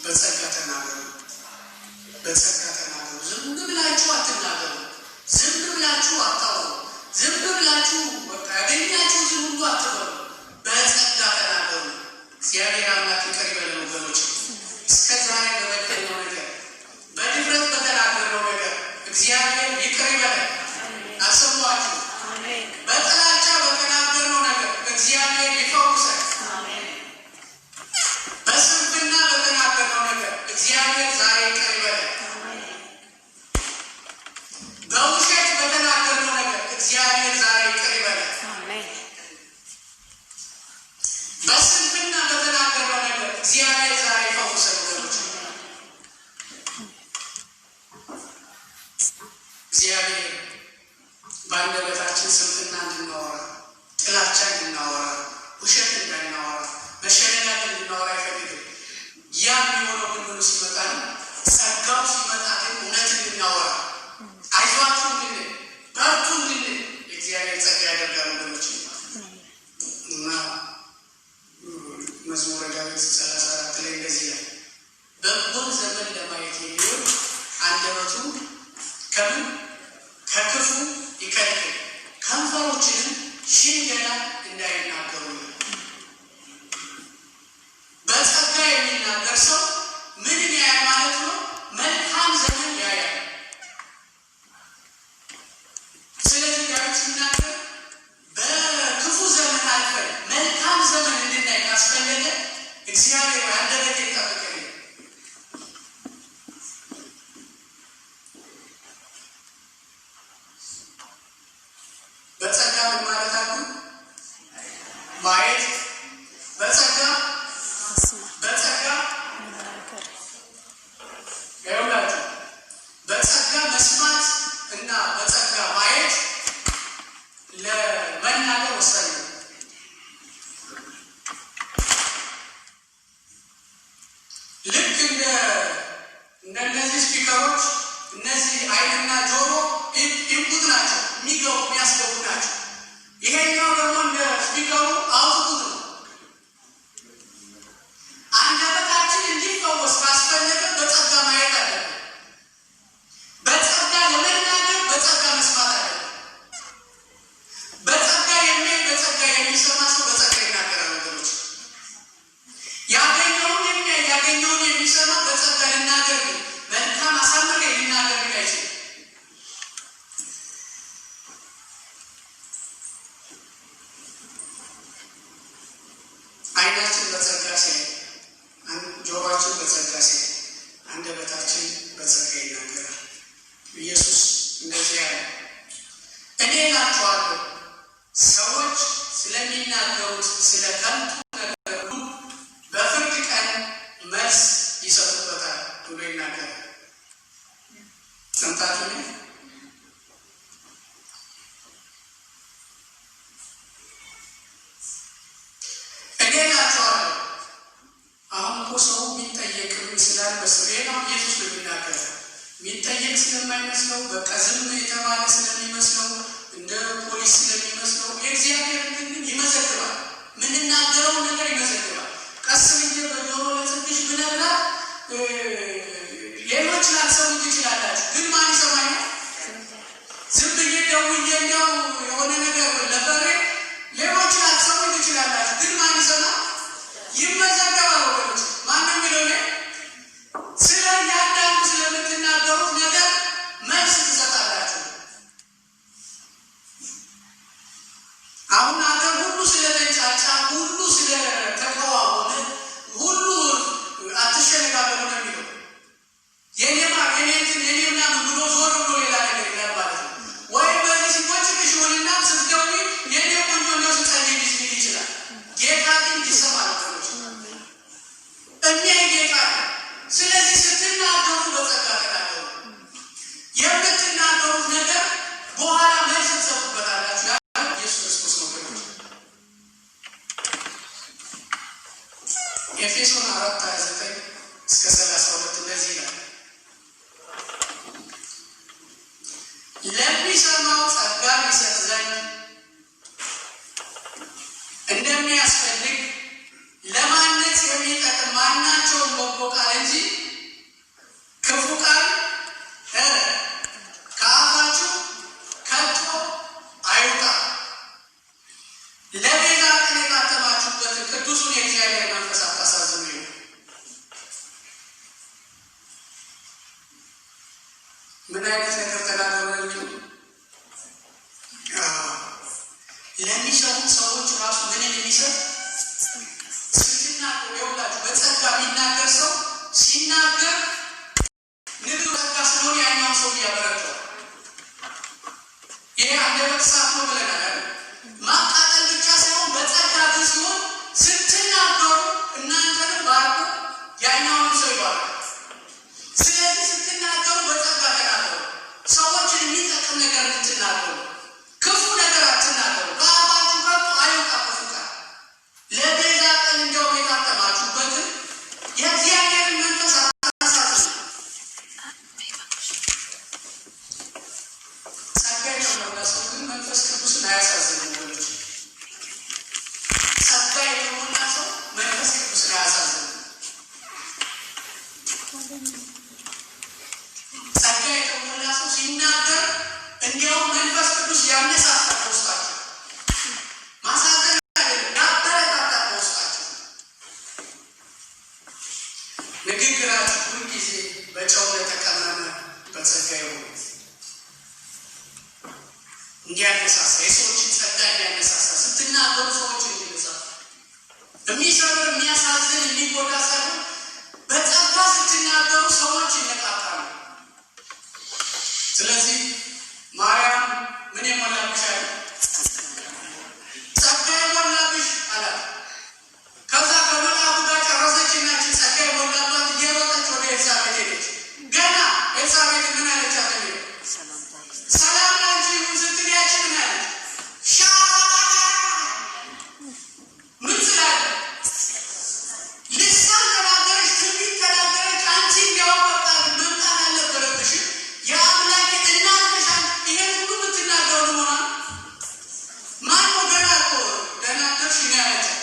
A: በጸጋ ተናገሩ። በጸጋ ተናገሩ። ዝም ብላችሁ አትናገሩ። ዝም ብላችሁ አታውሩ። ዝም ብላችሁ በቃ ያገኛችሁትን ሁሉ አትበሉ። በጸጋ ተናገሩ። እግዚአብሔር አምላክ ይቅር ይበለን ወገኖች። እስከ ዛሬ በበደልነው ነገር በድፍረት በተናገርነው ነገር እግዚአብሔር ይቅር ይበለን። አሰማችሁ። በጥላቻ በተናገርነው ነገር እግዚአብሔር ይፈውሰን። በስንፍና በተናገርነው ነገር እግዚአብሔር ዛሬ ይቅር ይበለን። በውሸት በተናገርነው ነገር እግዚአብሔር ዛሬ ይቅር ይበለን። በስንፍና በተናገርነው ነገር እግዚአብሔር ዛሬ ይፈውሰን። እግዚአብሔር በአንደበታችን ስንፍና እንድናወራ፣ ጥላቻ እንድናወራ፣ ውሸት እንዳናወራ፣ መሸነጋት እንድናወራ አይፈልግም። ያ የሚሆነው ግን ምኑ ሲመጣ ነው? ጸጋው ሲመጣ ግን እውነት እንድናወራ፣ አይዟችሁ እንድንል፣ በርቱ እንድንል እግዚአብሔር ጸጋ ያደርጋል ወገኖች። እና መዝሙረ ዳዊት 34 ላይ እንደዚህ ይላል፣ በጎን ዘመን ለማየት የሚሆን አንደበቱ ከምን ከክፉ ይከልክል፣ ከንፈሮችንም ሽንገላ እንዳይናገሩ። በጸጋ የሚናገር ሰው ምንን ያያል ማለት ነው? መልካም ዘመን ያያል። ስለዚህ ዳዊት ሲናገር በክፉ ዘመን አልፈን መልካም ዘመን እንድናይ ካስፈለገ እግዚአብሔር አንደበቴን ይጠብቅልኝ። በጸጋ ምን ማለት አለ? ማየት በጸጋ ይኸውላችሁ በጸጋ መስማት እና በጸጋ ማየት ለመናገር ወሳኝ ነው። ልክ እንደነዚህ ስፒከሮች እነዚህ አይንና ጆሮ ኢንፑት ናቸው፣ የሚገቡ የሚያስገቡ ናቸው። ይሄኛው ደግሞ እንደ ስፒከሩ አውትፑት ነው። በጸጋ ሲያይ፣ ጆሮአችን በጸጋ ሲያይ፣ አንደበታችን በጸጋ ይናገራል። ኢየሱስ እንደዚህ ያለ እኔ እላችኋለሁ ሰዎች ስለሚናገሩት ስለ ከንቱ ነገር ሁሉ በፍርድ ቀን መልስ ይሰጡበታል ብሎ ይናገራል። ሰምታችሁ ነው? እኔ እላችኋለሁ አሁን እኮ ሰው የሚጠየቅም ስላልመሰለው ይሄ ነው ኢየሱስ ነው የሚናገረው። የሚጠየቅ ስለማይመስለው በቃ ዝም የተባለ ስለሚመስለው እንደ ፖሊስ ስለሚመስለው የእግዚአብሔር ግን ይመዘግባል። ምንናገረው ነገር ይመዘግባል። ቀስ ብዬ በጆሮ ለትንሽ ብነግራት ሌሎች ላትሰሙ ትችላላችሁ፣ ግን ማን ይሰማኛል? ዝም ብዬ ደውዬ እንዲያው የሆነ ነገር ለበሬ ሌሎች ላትሰሙ ትችላላችሁ፣ ግን ማን ይሰማል? ይመዘገባል። ወገኖች ማነው የሚለው ስለ እያንዳንዱ ስለምትናገሩት ነገር መልስ ትሰጣላችሁ። አሁን አገር ሁሉ ስለተንጫጫ፣ ሁሉ ስለተቃዋወነ፣ ሁሉ አትሸነጋገሩ ነው የሚለው የኔማ የኔንትን የኔ ምናምን ብሎ ዞር ብሎ ሌላ ነገር ይላል ማለት ነው። ወይም በዚህ ሲሞች ክሽሆንና ስትገቡ የኔ ቆንጆ ነው ስጸልይ ሊል ይችላል። ጌታ ግን ይሰማል። እኛ ጌታ ነው። ስለዚህ ስትናገሩ በጸጋ ተናገሩ። የምትናገሩት ነገር በኋላ መልስ ትሰጡበታላችሁ። ኢየሱስ ክርስቶስ ነው። ኤፌሶን 4:29 እስከ 32 እንደዚህ ይላል። ለሚሰማው ጸጋ ይሰጥ ዘንድ እንደሚያስፈልግ ለማነጽ የሚጠቅም ማናቸውን በጎ ቃል እንጂ ክፉ ቃል ከአፋችሁ ከቶ አይውጣ። ለቤዛ ቀን የታተማችሁበትን ቅዱሱን የእግዚአብሔር መንፈስ አታሳዝኑ። ምን አይነት ነገር ተናገሩ? ለሚሰሙት ሰዎች ራሱ ምንን የሚሰጥ ስትናገሩ የሁላችሁ በጸጋ የሚናገር ሰው ሲናገር ንግግሩ ጸጋ ስለሆነ ያኛውን ሰው እያበረታው ይሄ አንደበት እሳት ነው ብለናል። ማቃጠል ብቻ ሳይሆን በጸጋ ግን ሲሆን ስትናገሩ እናንተንም ባርኩ ያኛውን ሰው ይባርካል። ስለዚህ ስትናገሩ በጸጋ ተናገሩ። ሰዎችን የሚጠቅም ነገር እንድትናገሩ፣ ክፉ ነገር አትናገሩ። ከአፋችሁ ከቶ አይውጣ ክፉ ቃል። ለቤዛ ቀን እንዲያውም የታተማችሁበትን የእግዚአብሔርን መንፈስ አታሳዝኑ። ጸጋ የተሞላ ሰው ግን መንፈስ ቅዱስን አያሳዝንም። ወገኖች ጸጋ የተሞላ ሰው መንፈስ ቅዱስን አያሳዝንም። ጸጋ የተሞላ ሰው ሲናገር እንዲያውም መንፈስ ቅዱስ ያነሳሳል። በውስጣቸው ማሳዘን አይደለም፣ ያበረታታል። በውስጣቸው ንግግራችሁ ሁልጊዜ በጨው ለተቀመመ በጸጋ ይሁን። እንዲያነሳሳ የሰዎችን ጸጋ እንዲያነሳሳ ስትናገሩ ሰዎች እንዲነሳሱ የሚሰብር የሚያሳዝን የሚጎዳ ሳይሆን በጸጋ ስትናገሩ ሰዎች ይነቃቃሉ። ስለዚህ ማርያም ምን የሞላብሽ አለ? ጸጋ የሞላብሽ አላት። ከዛ ከመልአኩ ጋር ጨረሰችና ጸጋ የሞላባት እየሮጠች ወደ ኤልሳቤጥ ሄደች። ገና ኤልሳቤጥ ምን አለቻት? ሰላም ላንቺ ይሁን ስትል ያቺ ምን አለች? ምን ስላለ ልሳን ተናገረች፣ ትንቢት ተናገረች። አንቺ እንዲያውም በቃ መምጣት አልነበረብሽም። የአምላክ እናት ነሽ። ይሄን ሁሉ የምትናገሩ መሆኗ ማነው? ገና እኮ ደህና አደርሽ ነው ያለቻት።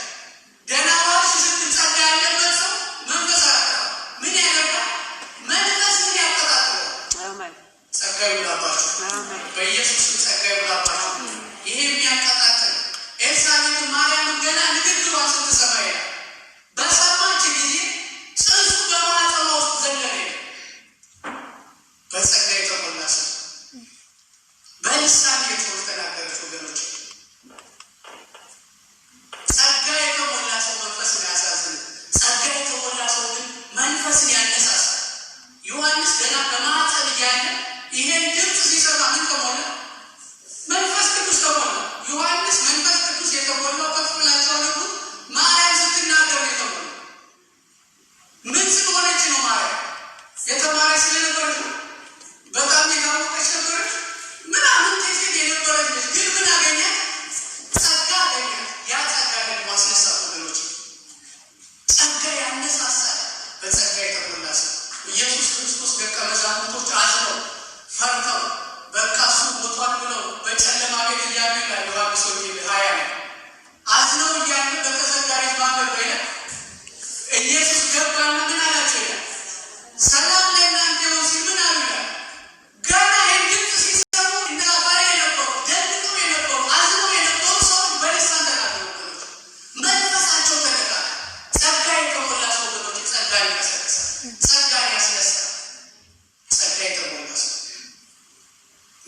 A: ደህና ዋልሽ ስትል ጸጋ ያለበት ሰው መንፈስ አያጠፋም። ምን ያደርጋል? መንፈስ ምን ያቀጣጥላል? ጸጋ ይብላባችሁ። በኢየሱስ ጸጋ ይብላባችሁ። ይሄ የሚያቀጣጥል ኤልሳቤጥ ማርያምን ገና ንግግሯን ስትሰማ ይላል በሰማች ጊዜ ጽንሱ በማኅፀኗ ውስጥ ዘለለ። በጸጋ የተሞላ ሰው በልሳን የጮህ ተናገረች። ወገኖች ጸጋ የተሞላ ሰው መንፈስን አያሳዝንም።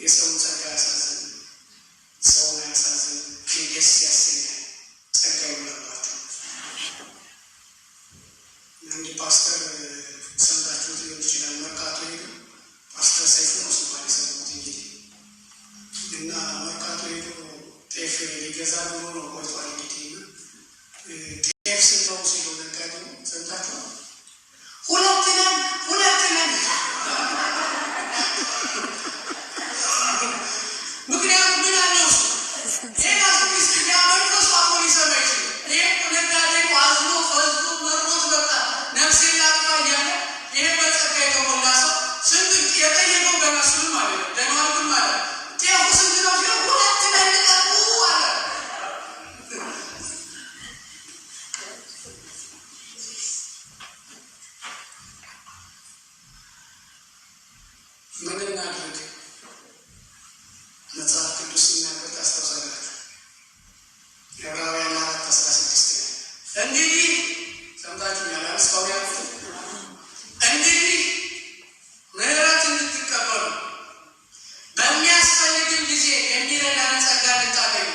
A: የሰውን ጸጋ ያሳዝን፣ ሰውን ያሳዝን፣ ደስ ያሰኛል። ጸጋ ይሙላባችሁ። አንድ ፓስተር ሰምታችሁት ሊሆን ይችላል። መርካቶ ሄዱ። ፓስተር ሰይፉ ነው ሲባል የሰሙት እንግዲህ እና መርካቶ ሄዱ ጤፍ ሊገዛ ብሎ ነው ቆይቷል። እንግዲህ ጤፍ ስንተው ሲሉ ነጋዴ ሰምታችኋል። ሁለት ነን ምክንያቱም ምን አለው ሌላ ስሚስ ያመልከሱ አሁን ሊሰማ ይችላል። ይሄ ነጋዴ አዝኖ ፈዝኖ መሮት በቃ ነፍሴ ላጥፋ እያለ ይሄ በጸጋ የተሞላ ሰው ስንት የጠየቀው በመስሉም አለ ደማልኩም አለ ጤፉ ስንት ነው ሲለው ሁለት ነን ልቀቁ አለ። ምን እናድርግ? መጽሐፍ ቅዱስ ሲናገር ታስታውሳላችሁ። ዕብራውያን 4:16 እንግዲህ ሰምታችሁኛል። እስካሁን ያልኩት እንግዲህ ምሕረት እንድትቀበሉ በሚያስፈልግም ጊዜ የሚረዳን ጸጋ እንድታገኙ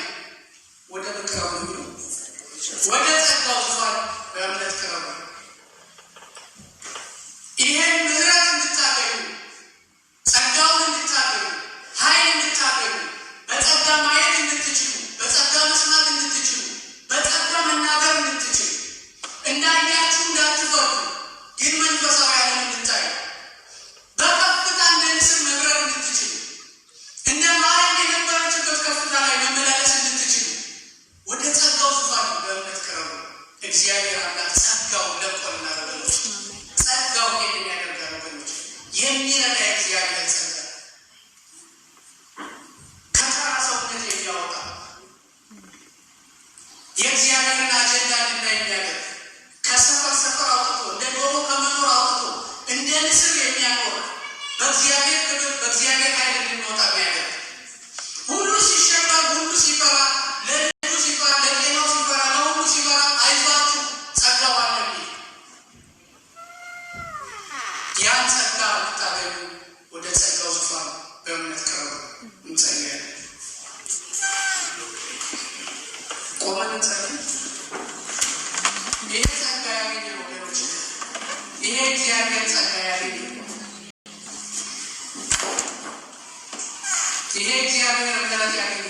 A: ወደ ምክራው ነው ወደ ጸጋው ዙፋን በእምነት ቅረቡ። ይሄን ምሕረት እንድታገኙ ጸጋውን እንድታገኙ ኃይል እንድታገኙ በጸጋ ማየት እንድትችሉ በጸጋ መስማት እንድትችሉ በጸጋ መናገር እንድትችሉ እንዳያችሁ እንዳትፈሩ ግን መንፈሳዊ ዓለም እንድታዩ በከፍታ እንደ ንስር መብረር እንድትችሉ እንደ ማርያም የነበረችበት ከፍታ ላይ መመላለስ እንድትችሉ ወደ ጸጋው ዙፋን በእምነት ቅረቡ። እግዚአብሔር አምላክ ጸጋው ለቆልና ረበሎች ጸጋው ይህንን ያደርጋል ወገኖች። የሚረዳ እግዚአብሔር ጸጋ ከተራ ሰውነት የሚያወጣ የእግዚአብሔርን አጀንዳ እንድናይ የሚያደርግ ከሰፈር ሰፈር አውጥቶ እንደ ዶሮ ከመኖር አውጥቶ እንደ ንስር የሚያኖር በእግዚአብሔር ክብር በእግዚአብሔር ኃይል እንድንወጣ የሚያደርግ ሁሉ ሲሸበር ሁሉ ሲፈራ ለልጁ ሲፈራ ለጤናው ሲፈራ ለሁሉ ሲፈራ አይዟችሁ ጸጋው አለ የሚል ያን ጸጋ እንድታገኙ ወደ ጸጋው ዙፋን በእምነት ቅረቡ። እንጸልያለን። ቆመን እንጸልይ። ይሄ ጸጋ ያገኘ ወገኖች፣ ይሄ እግዚአብሔር ጸጋ ያገኘ ይሄ እግዚአብሔር ምሕረት ያገኘ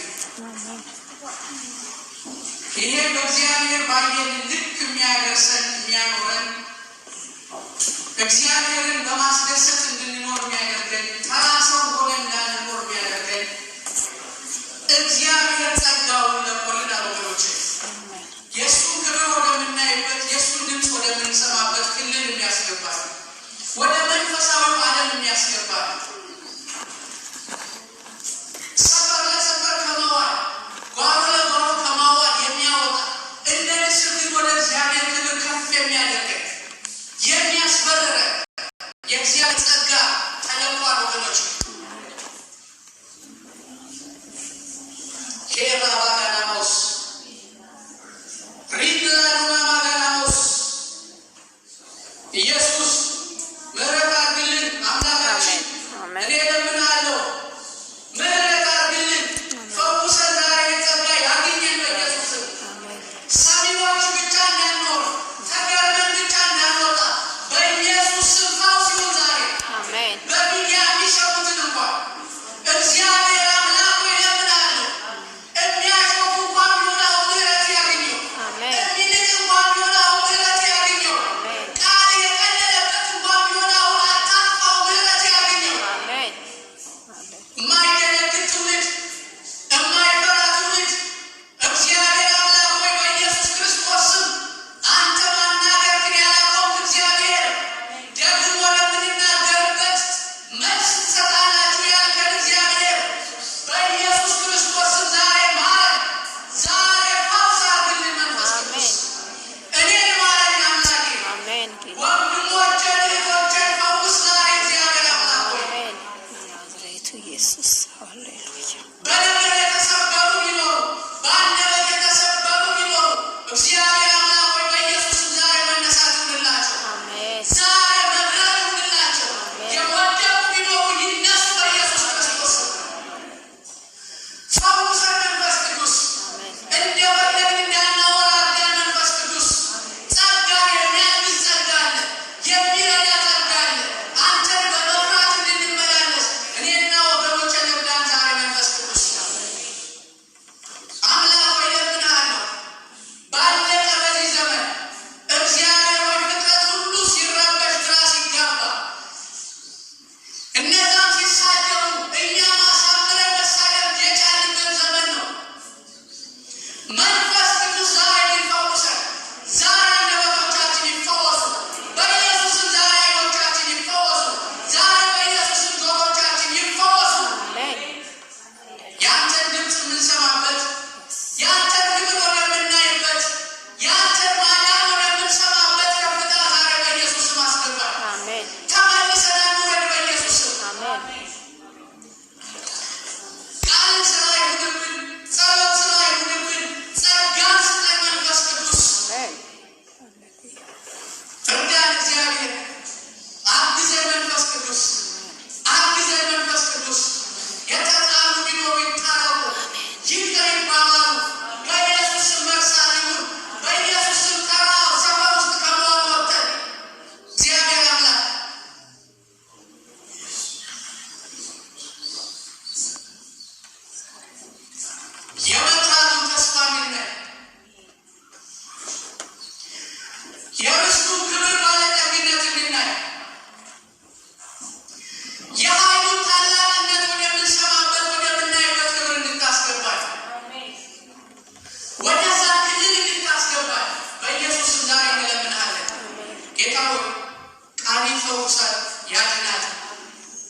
A: ይሄ በእግዚአብሔር ባየን ልክ የሚያደርሰን የሚያኖረን እግዚአብሔርን በማስደሰት እንድንኖር የሚያደርገን ተራ ሰው ሆነን እንዳንኖር የሚያደርገን እግዚአብሔር ጸጋውን ለቆልን ወገኖች የእሱን ክብር ወደምናይበት የእሱን ድምፅ ወደምንሰማበት ክልል የሚያስገባል ወደ መንፈሳዊ ዓለም የሚያስገባል ሰፈር ለሰፈር ከመዋል ጓሮ ለጓሮ ከማዋል የሚያወጣ እንደ ንስር ግን ወደ እግዚአብሔር ክብር ከፍ የሚያደርገን የሚያስበረረ የእግዚአብሔር ጸጋ ተለቋል ወገኖች።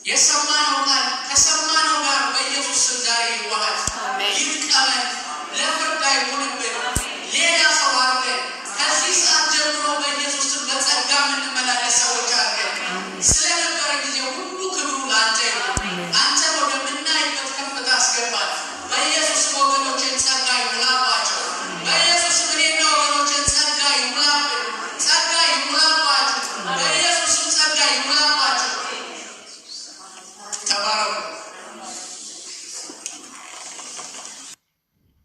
A: የሰማነው